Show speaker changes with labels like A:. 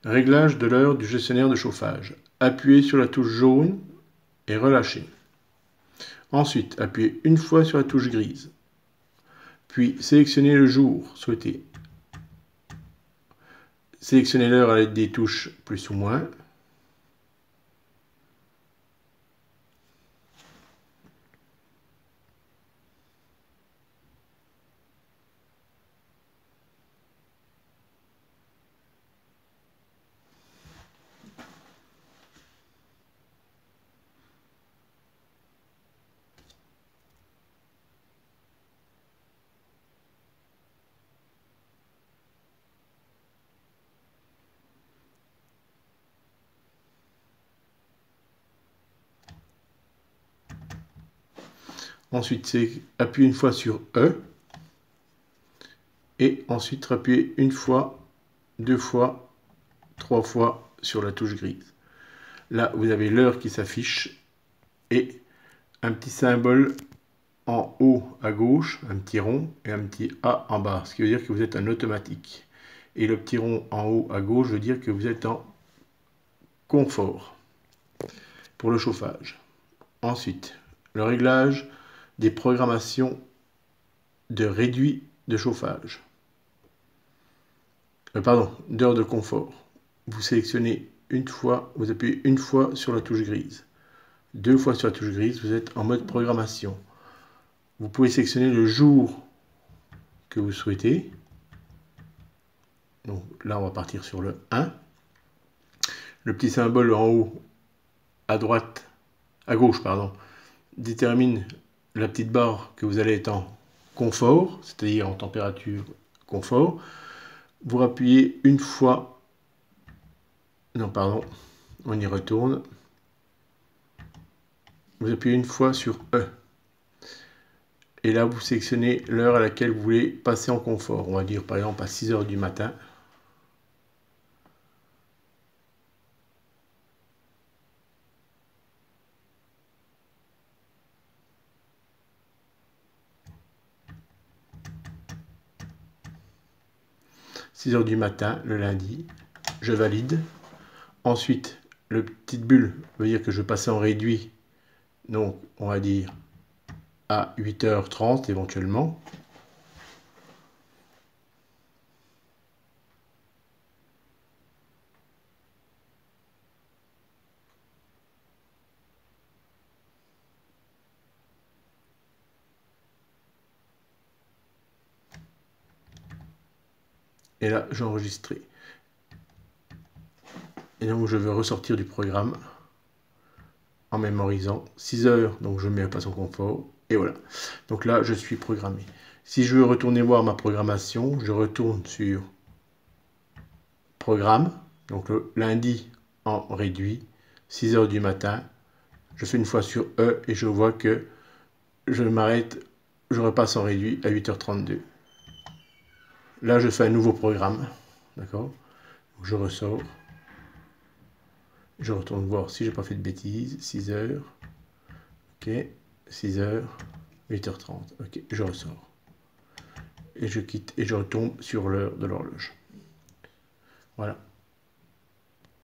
A: Réglage de l'heure du gestionnaire de chauffage. Appuyez sur la touche jaune et relâchez. Ensuite, appuyez une fois sur la touche grise. Puis, sélectionnez le jour souhaité. Sélectionnez l'heure à l'aide des touches plus ou moins. Ensuite, appuyez une fois sur E. Et ensuite, appuyez une fois, deux fois, trois fois sur la touche grise. Là, vous avez l'heure qui s'affiche et un petit symbole en haut à gauche, un petit rond et un petit A en bas, ce qui veut dire que vous êtes en automatique. Et le petit rond en haut à gauche veut dire que vous êtes en confort pour le chauffage. Ensuite, le réglage des programmations de réduit de chauffage. D'heure de confort. Vous sélectionnez une fois, vous appuyez une fois sur la touche grise. Deux fois sur la touche grise, vous êtes en mode programmation. Vous pouvez sélectionner le jour que vous souhaitez. Donc là, on va partir sur le 1. Le petit symbole en haut, à droite, à gauche, pardon, détermine la petite barre que vous allez être en confort, c'est-à-dire en température confort. Vous appuyez une fois, non pardon, on y retourne. Vous appuyez une fois sur E. Et là, vous sélectionnez l'heure à laquelle vous voulez passer en confort. On va dire par exemple à 6 h du matin. « 6 h du matin, le lundi. Je valide. Ensuite, le petite bulle veut dire que je vais passer en réduit. Donc, on va dire à 8 h 30 éventuellement. Et là, j'ai enregistré. Et donc, je vais ressortir du programme en mémorisant 6 heures. Donc, je mets à passer en confort. Et voilà. Donc là, je suis programmé. Si je veux retourner voir ma programmation, je retourne sur Programme. Donc le lundi en réduit, 6 h du matin. Je fais une fois sur E et je vois que je m'arrête, je repasse en réduit à 8 h 32. Là, je fais un nouveau programme. D'accord? Je ressors. Je retourne voir si j'ai pas fait de bêtises. 6 h. Ok. 6 h. 8 h 30. Ok. Je ressors. Et je quitte et je retombe sur l'heure de l'horloge. Voilà.